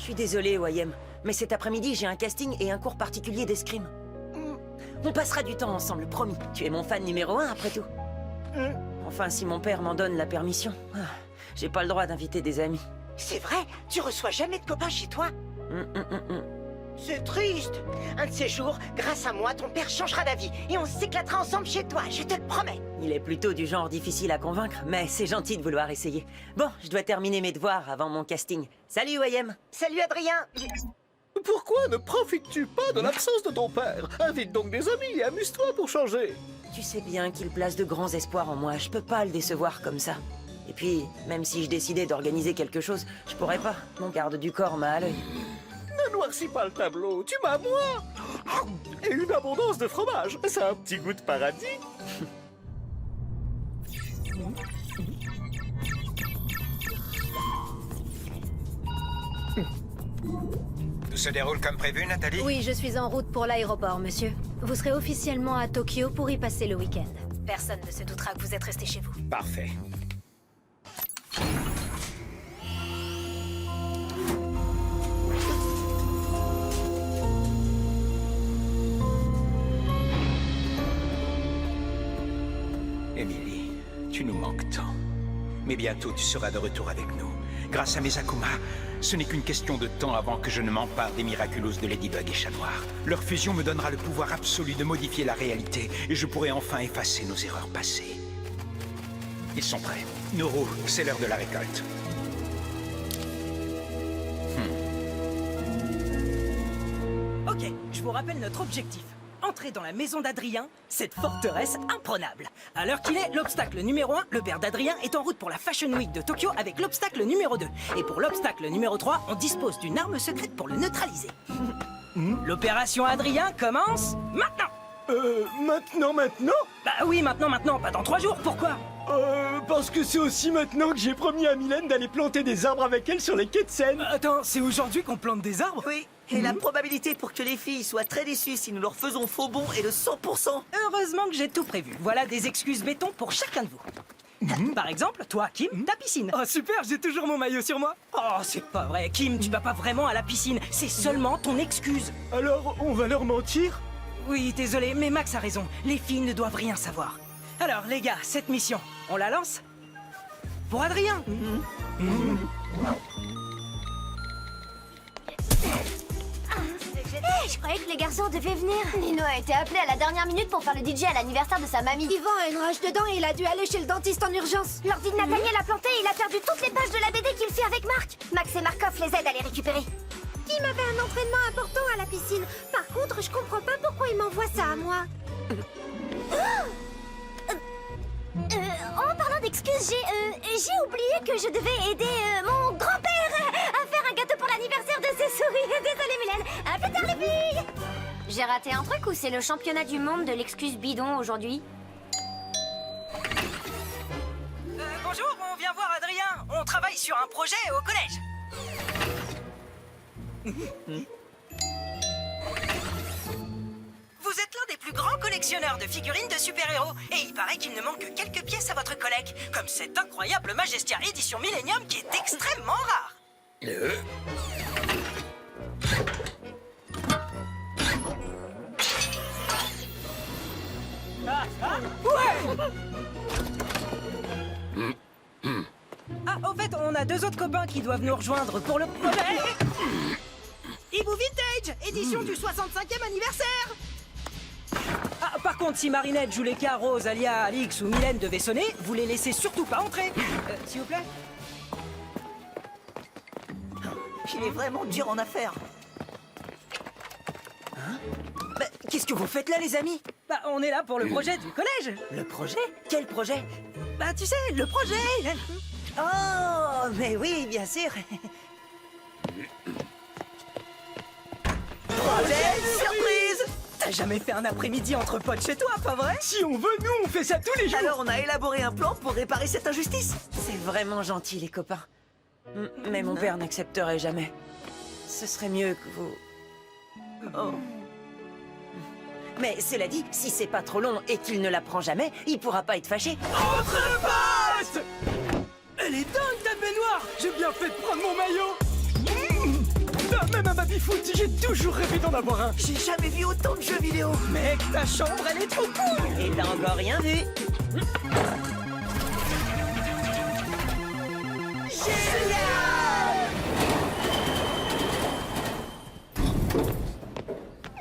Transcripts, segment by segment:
suis désolé, Wayem, mais cet après-midi, j'ai un casting et un cours particulier d'escrime. On passera du temps ensemble, promis. Tu es mon fan numéro 1, après tout. Enfin, si mon père m'en donne la permission. J'ai pas le droit d'inviter des amis. C'est vrai? Tu reçois jamais de copains chez toi? C'est triste. Un de ces jours, grâce à moi, ton père changera d'avis et on s'éclatera ensemble chez toi, je te le promets. Il est plutôt du genre difficile à convaincre, mais c'est gentil de vouloir essayer. Bon, je dois terminer mes devoirs avant mon casting. Salut, Wayem. Salut Adrien. Pourquoi ne profites-tu pas de l'absence de ton père? Invite donc des amis et amuse-toi pour changer. Tu sais bien qu'il place de grands espoirs en moi, je peux pas le décevoir comme ça. Et puis, même si je décidais d'organiser quelque chose, je pourrais pas. Mon garde du corps m'a à l'œil. Ne noircis pas le tableau, tu m'as moi. Et une abondance de fromage, ça a un petit goût de paradis. Tout se déroule comme prévu, Nathalie? Oui, je suis en route pour l'aéroport, monsieur. Vous serez officiellement à Tokyo pour y passer le week-end. Personne ne se doutera que vous êtes resté chez vous. Parfait. Emily, tu nous manques tant. Mais bientôt tu seras de retour avec nous. Grâce à mes Akuma, ce n'est qu'une question de temps avant que je ne m'empare des Miraculous de Ladybug et Chat Noir. Leur fusion me donnera le pouvoir absolu de modifier la réalité et je pourrai enfin effacer nos erreurs passées. Ils sont prêts. Noro, c'est l'heure de la récolte. Ok, je vous rappelle notre objectif. Entrer dans la maison d'Adrien, cette forteresse imprenable. À l'heure qu'il est, l'obstacle numéro 1, le père d'Adrien, est en route pour la Fashion Week de Tokyo avec l'obstacle numéro 2. Et pour l'obstacle numéro 3, on dispose d'une arme secrète pour le neutraliser. L'opération Adrien commence maintenant. Maintenant? Bah oui, maintenant, pas dans 3 jours, pourquoi? Parce que c'est aussi maintenant que j'ai promis à Mylène d'aller planter des arbres avec elle sur les quais de Seine. Attends, c'est aujourd'hui qu'on plante des arbres? Oui, et la probabilité pour que les filles soient très déçues si nous leur faisons faux bond est de 100%. Heureusement que j'ai tout prévu. Voilà des excuses béton pour chacun de vous. Par exemple, toi, Kim, ta piscine. Oh super, j'ai toujours mon maillot sur moi. Oh, c'est pas vrai. Kim, tu vas pas vraiment à la piscine. C'est seulement ton excuse. Alors, on va leur mentir? Oui, désolé, mais Max a raison. Les filles ne doivent rien savoir. Alors, les gars, cette mission, on la lance? Pour Adrien. Hey, je croyais que les garçons devaient venir. Nino a été appelé à la dernière minute pour faire le DJ à l'anniversaire de sa mamie. Yvan a une rage dedans et il a dû aller chez le dentiste en urgence. L'ordi de Nathaniel a planté et il a perdu toutes les pages de la BD qu'il fait avec Marc. Max et Markov les aident à les récupérer. Kim avait un entraînement important à la piscine. Par contre, je comprends pas pourquoi il m'envoie ça à moi. En parlant d'excuses, j'ai oublié que je devais aider mon grand-père à faire un gâteau pour l'anniversaire de ses souris. Désolée Mylène, à plus tard les filles. J'ai raté un truc ou c'est le championnat du monde de l'excuse bidon aujourd'hui? Bonjour, on vient voir Adrien. On travaille sur un projet au collège. Vous êtes l'un des plus grands collectionneurs de figurines de super-héros. Et il paraît qu'il ne manque que quelques pièces à votre collecte. Comme cette incroyable Majestia édition Millennium qui est extrêmement rare. Ah, au fait, on a 2 autres copains qui doivent nous rejoindre pour le projet. Ibu Vintage, édition du 65e anniversaire. Ah, par contre, si Marinette, Juleka, Rose, Alia, Alix ou Mylène devaient sonner, vous les laissez surtout pas entrer. S'il vous plaît. Il est vraiment dur en affaires. Bah, qu'est-ce que vous faites là, les amis? Bah, on est là pour le projet du collège. Le projet? Quel projet? Bah, tu sais, le projet. Oh, mais oui, bien sûr. Projet surprise! T'as jamais fait un après-midi entre potes chez toi, pas vrai? Si on veut, nous, on fait ça tous les jours. Alors on a élaboré un plan pour réparer cette injustice. C'est vraiment gentil, les copains. Mais mon père n'accepterait jamais. Ce serait mieux que vous... Oh. Mais cela dit, si c'est pas trop long et qu'il ne l'apprend jamais, il pourra pas être fâché. Entre passe! Elle est dingue ta baignoire. J'ai bien fait de prendre mon maillot. Même un baby-foot, j'ai toujours rêvé d'en avoir un. J'ai jamais vu autant de jeux vidéo. Mec, ta chambre, elle est trop cool. Et t'as encore rien vu.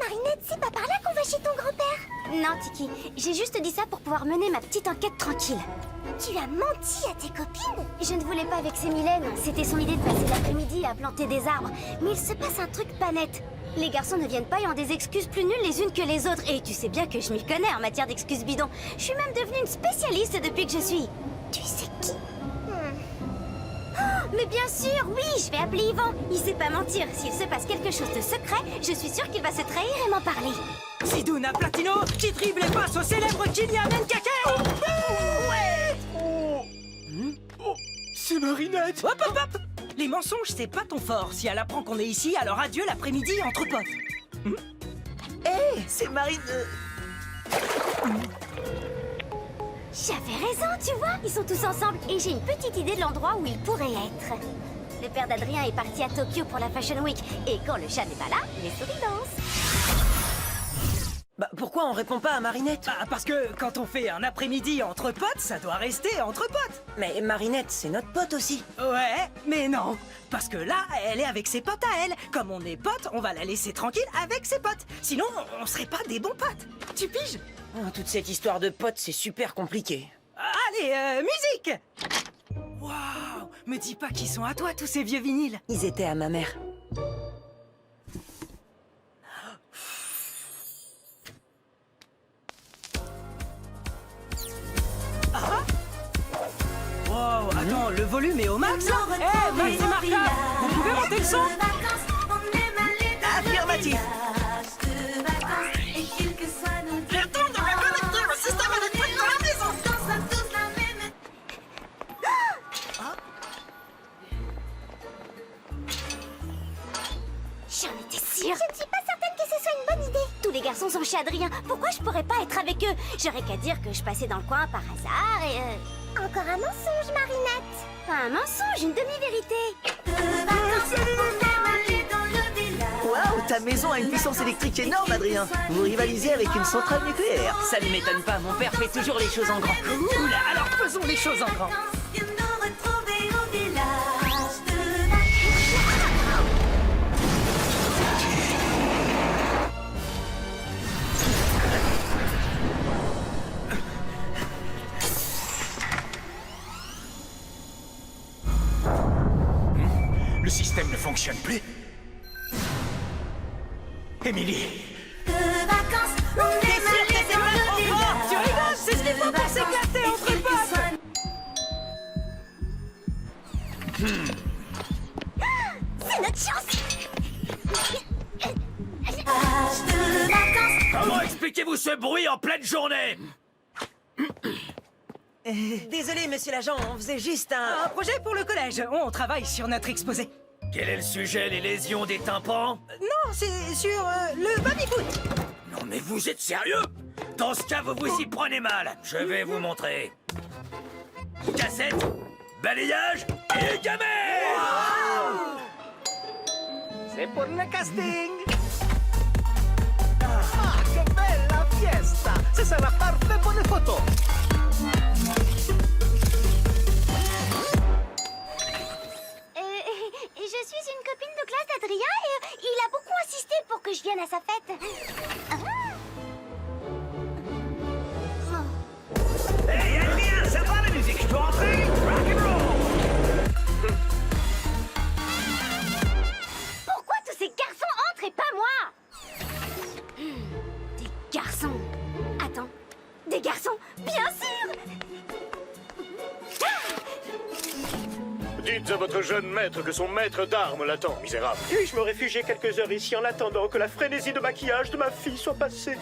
Marinette, c'est pas par là qu'on va chez ton grand-père. Non, Tiki, j'ai juste dit ça pour pouvoir mener ma petite enquête tranquille. Tu as menti à tes copines? Je ne voulais pas vexer Mylène, c'était son idée de passer l'après-midi à planter des arbres. Mais il se passe un truc pas net. Les garçons ne viennent pas ayant des excuses plus nulles les unes que les autres. Et tu sais bien que je m'y connais en matière d'excuses bidons. Je suis même devenue une spécialiste depuis que je suis... Tu sais qui? Oh, mais bien sûr, oui, je vais appeler Yvan. Il sait pas mentir. S'il se passe quelque chose de secret, je suis sûre qu'il va se trahir et m'en parler. Sidouna Platino qui dribble et passe au célèbre Kylian Mbappé. C'est Marinette. Hop, hop, hop. Les mensonges, c'est pas ton fort. Si elle apprend qu'on est ici, alors adieu l'après-midi entre potes. Hé, c'est Marine... J'avais raison, tu vois. Ils sont tous ensemble et j'ai une petite idée de l'endroit où ils pourraient être. Le père d'Adrien est parti à Tokyo pour la Fashion Week. Et quand le chat n'est pas là, les souris dansent. Bah, pourquoi on répond pas à Marinette? Bah, parce que quand on fait un après-midi entre potes, ça doit rester entre potes. Mais Marinette, c'est notre pote aussi. Ouais, mais non. Parce que là, elle est avec ses potes à elle. Comme on est potes, on va la laisser tranquille avec ses potes. Sinon, on serait pas des bons potes. Tu piges? Oh, toute cette histoire de potes, c'est super compliqué. Allez, musique! Waouh! Me dis pas qu'ils sont à toi, tous ces vieux vinyles. Ils étaient à ma mère. Wow, attends, le volume est au max là? Eh, Max et Marca, vous pouvez monter le son? Affirmatif. J'en étais sûre. Je ne suis pas certaine que ce soit une bonne idée. Tous les garçons sont chez Adrien. Pourquoi je pourrais pas être avec eux? J'aurais qu'à dire que je passais dans le coin par hasard et... Encore un mensonge, Marinette. Pas un mensonge, une demi-vérité. Waouh, ta maison a une puissance électrique énorme, Adrien. Vous rivalisez avec une centrale nucléaire. Ça ne m'étonne pas, mon père fait toujours les choses en grand. Oula, alors faisons les choses en grand. Le système ne fonctionne plus. Émilie, Tu rigoles, c'est ce qu'il faut pour s'éclater entre potes. C'est notre chance. Comment expliquez-vous ce bruit en pleine journée? Désolé, monsieur l'agent, on faisait juste Un un... projet pour le collège. On travaille sur notre exposé. Quel est le sujet, les lésions des tympans? Non, c'est sur le baby-foot. Non mais vous êtes sérieux? Dans ce cas, vous vous y prenez mal. Je vais vous montrer. Cassette, balayage et gamet. C'est pour le casting. Ah, que bella fiesta. Ce sera parfait pour les photos. Je suis une copine de classe d'Adrien et il a beaucoup insisté pour que je vienne à sa fête. Hey, Adrien, ça va la musique? Je peux entrer? Rock'n'roll. Pourquoi tous ces garçons entrent et pas moi? Des garçons. Attends, des garçons, bien sûr. Dites à votre jeune maître que son maître d'armes l'attend, misérable. Puis-je me réfugier quelques heures ici en attendant que la frénésie de maquillage de ma fille soit passée?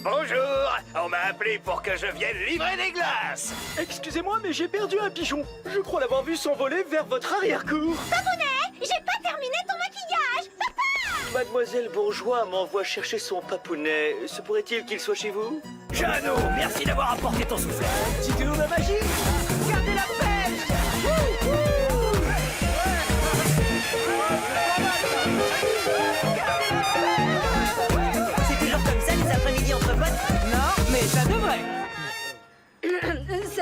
Bonjour, on m'a appelé pour que je vienne livrer des glaces. Excusez-moi, mais j'ai perdu un pigeon. Je crois l'avoir vu s'envoler vers votre arrière-cour. Papounet, j'ai pas terminé ton maquillage. Papa! Mademoiselle Bourgeois m'envoie chercher son papounet. Se pourrait-il qu'il soit chez vous? Jeannot, merci d'avoir apporté ton soufflet. Petit tour de magie. Gardez la pêche.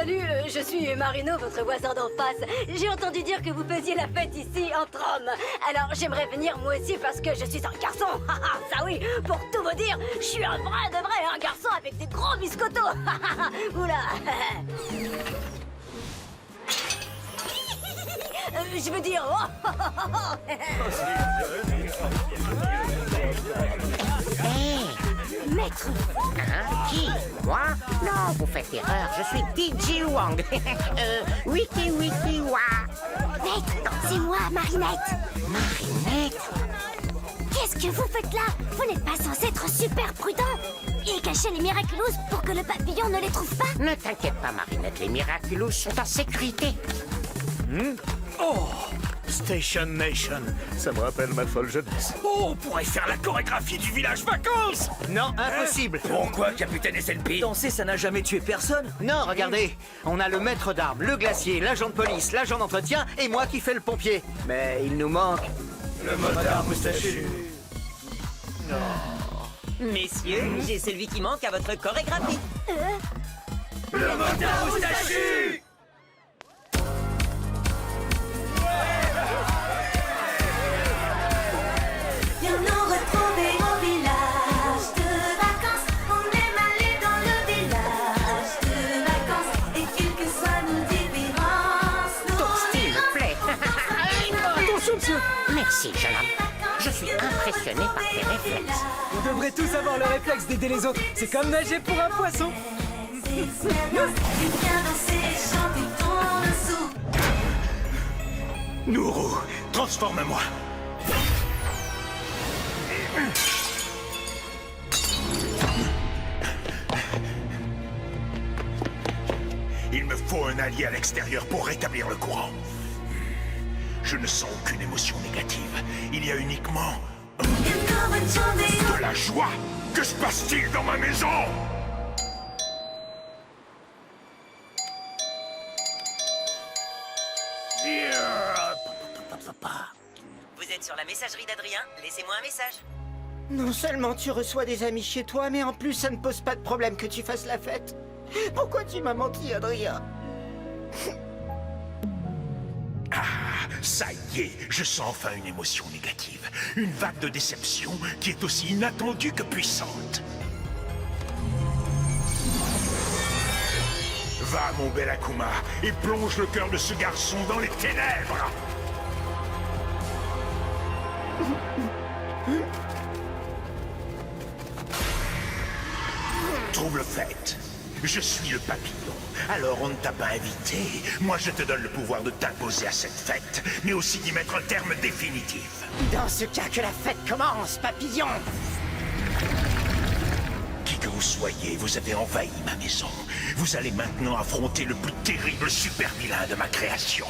salut, je suis Marino, votre voisin d'en face. J'ai entendu dire que vous faisiez la fête ici, entre hommes. Alors j'aimerais venir moi aussi parce que je suis un garçon. Ça oui, pour tout vous dire, je suis un vrai de vrai, un garçon avec des gros biscottos. Oula. Je veux dire... Maître! Hein? Qui? Moi? Non, vous faites erreur, je suis DJ Wang. Wiki Wiki Wa. Maître, c'est moi, Marinette. Marinette? Qu'est-ce que vous faites là? Vous n'êtes pas censé être super prudent et cacher les Miraculous pour que le papillon ne les trouve pas? Ne t'inquiète pas, Marinette, les Miraculous sont en sécurité. Oh, Station Nation, ça me rappelle ma folle jeunesse. Oh, on pourrait faire la chorégraphie du village vacances. Non, impossible. Pourquoi, Capitaine SNP? Danser, ça n'a jamais tué personne. Non, regardez, on a le maître d'armes, le glacier, l'agent de police, l'agent d'entretien et moi qui fais le pompier. Mais il nous manque... Le motard moustachu. Messieurs, j'ai celui qui manque à votre chorégraphie. Le motard moustachu. Viens nous retrouver au village de vacances. On aime aller dans le village de vacances. Et quelles que soient nos différences, Ton style me plaît. Attention, monsieur. Merci, jeune homme. Je suis impressionné par tes réflexes. Vous devrez tous avoir le réflexe d'aider les autres. C'est comme nager pour un poisson. viens danser et chanter ton dessous. Nourou, transforme-moi. Il me faut un allié à l'extérieur pour rétablir le courant. Je ne sens aucune émotion négative. Il y a uniquement de la joie. Que se passe-t-il dans ma maison? Vous êtes sur la messagerie d'Adrien, laissez-moi un message. Non seulement tu reçois des amis chez toi, mais en plus ça ne pose pas de problème que tu fasses la fête. Pourquoi tu m'as menti, Adrien? Ça y est, je sens enfin une émotion négative. Une vague de déception qui est aussi inattendue que puissante. Va, mon bel Akuma, et plonge le cœur de ce garçon dans les ténèbres. Trouble faite. Je suis le papillon. Alors on ne t'a pas invité. Moi je te donne le pouvoir de t'imposer à cette fête, mais aussi d'y mettre un terme définitif. Dans ce cas, que la fête commence, papillon! Qui que vous soyez, vous avez envahi ma maison. Vous allez maintenant affronter le plus terrible super-vilain de ma création.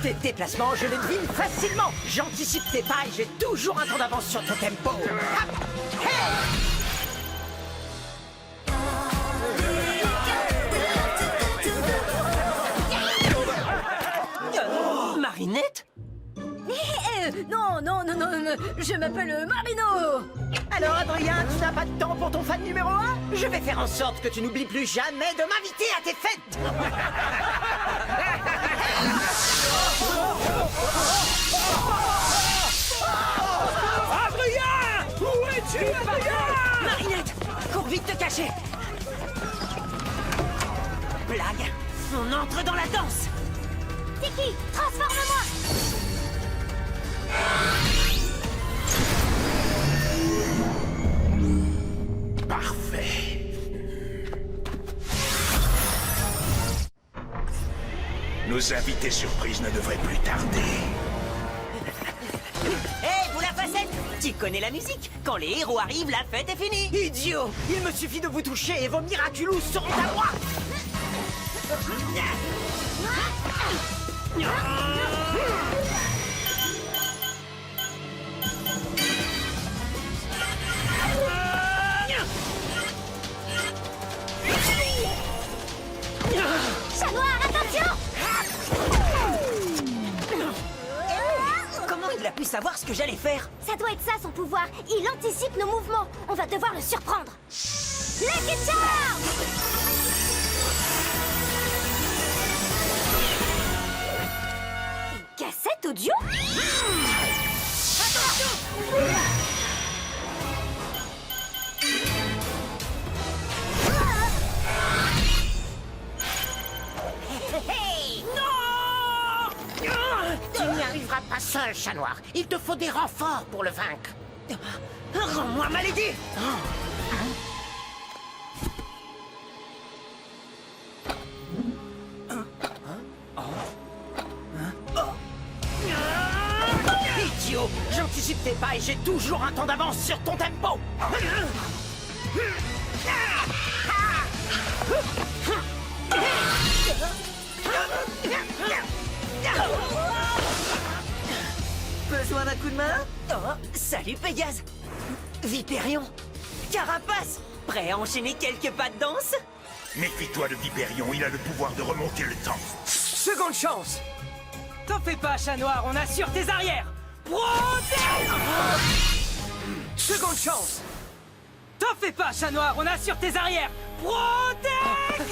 Tes déplacements, je les devine facilement. J'anticipe tes pas et j'ai toujours un temps d'avance sur ton tempo. Hop. Hey. Marinette? Non, je m'appelle Marino. Alors, Adrien, tu n'as pas de temps pour ton fan numéro 1? Je vais faire en sorte que tu n'oublies plus jamais de m'inviter à tes fêtes. Adrien! Où es-tu, Adrien? Marinette, cours vite te cacher. Blague, on entre dans la danse. Tiki, transforme-moi. Parfait. Nos invités surprises ne devraient plus tarder. Hé, vous la facette? Tu connais la musique? Quand les héros arrivent, la fête est finie. Idiot! Il me suffit de vous toucher et vos Miraculous seront à moi! pu savoir ce que j'allais faire? Ça doit être ça son pouvoir. Il anticipe nos mouvements. On va devoir le surprendre. Lucky Charm! Une cassette audio? Tu n'y arriveras pas seul, chat noir. Il te faut des renforts pour le vaincre. Rends-moi malédit! Idiot! J'anticipe tes pas et j'ai toujours un temps d'avance sur ton tempo. Besoin d'un coup de main? Oh, salut Pégase! Vipérion! Carapace! Prêt à enchaîner quelques pas de danse? Méfie-toi de Vipérion, il a le pouvoir de remonter le temps. Seconde chance! T'en fais pas, chat noir, on assure tes arrières! Protège! Seconde chance! T'en fais pas, chat noir, on assure tes arrières! Protège!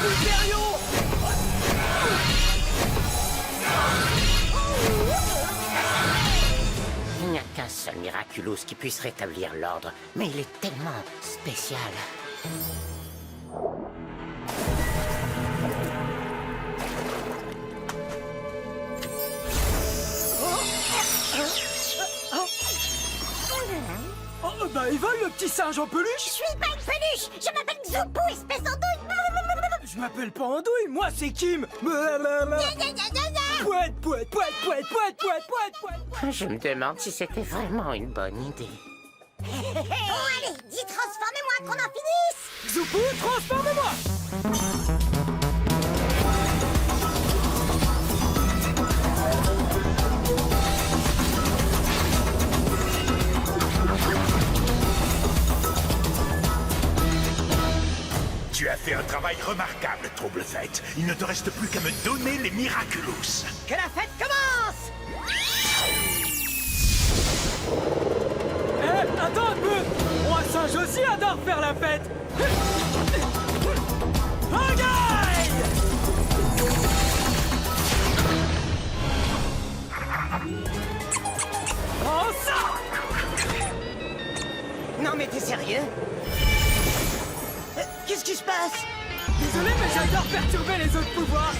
Vipérion! Il n'y a qu'un seul Miraculous qui puisse rétablir l'ordre, mais il est tellement spécial. Oh, bah il vole le petit singe en peluche! Je suis pas une peluche! Je m'appelle Zoupou, espèce andouille! Je m'appelle pas Andouille, moi c'est Kim! Pouette, pouette, pouette, pouette, pouette, pouette, pouette, pouette! Je me demande si c'était vraiment une bonne idée. Bon allez, dis transformez-moi qu'on en finisse! Zoupou, transforme-moi! Tu as fait un travail remarquable, Trouble-Fête. Il ne te reste plus qu'à me donner les Miraculous. Que la fête commence! Eh, attends un peu! Moi singe aussi adore faire la fête! Regarde! Oh ça! Non mais t'es sérieux? Qu'est-ce qui se passe? Désolé, mais j'adore perturber les autres pouvoirs!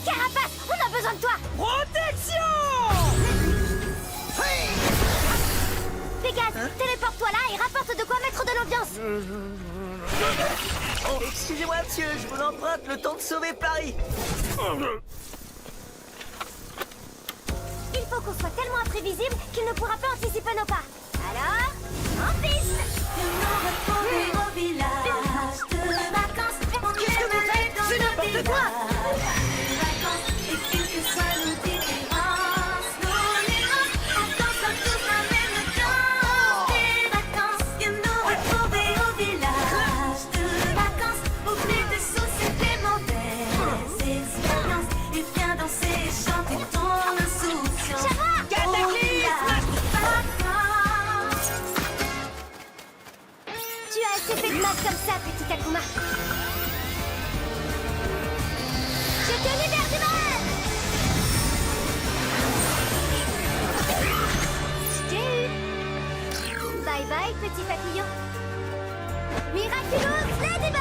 Carapace, on a besoin de toi! Protection! Pégase, téléporte-toi là et rapporte de quoi mettre de l'ambiance! Oh, excusez-moi, monsieur, je vous emprunte le temps de sauver Paris. Il faut qu'on soit tellement imprévisible qu'il ne pourra pas anticiper nos pas. Alors, en piste! Qu'est-ce que vous faites? C'est n'importe quoi! Tu as assez fait de mal comme ça, petit Akuma. Je te libère du mal! Je t'ai eu. Bye bye, petit papillon. Miraculous Ladybug!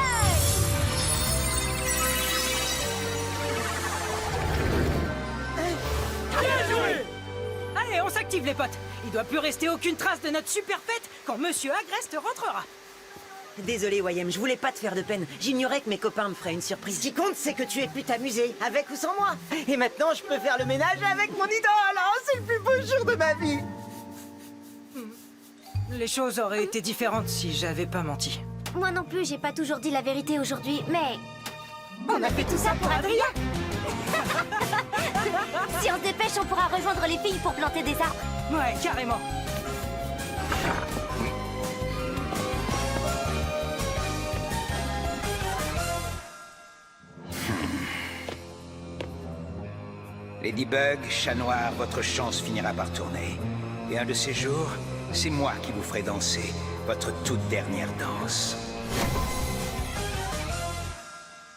Bien joué! Allez, on s'active les potes! Il doit plus rester aucune trace de notre super fête quand Monsieur Agreste rentrera! Désolé, Wayem, je voulais pas te faire de peine. J'ignorais que mes copains me feraient une surprise. Ce qui compte, c'est que tu aies pu t'amuser, avec ou sans moi. Et maintenant, je peux faire le ménage avec mon idole. Oh, c'est le plus beau jour de ma vie. Les choses auraient été différentes si j'avais pas menti. Moi non plus, j'ai pas toujours dit la vérité aujourd'hui, mais... On a fait tout ça pour Adrien. Si on se dépêche, on pourra rejoindre les filles pour planter des arbres. Ouais, carrément. Ladybug, chat noir, votre chance finira par tourner. Et un de ces jours, c'est moi qui vous ferai danser votre toute dernière danse.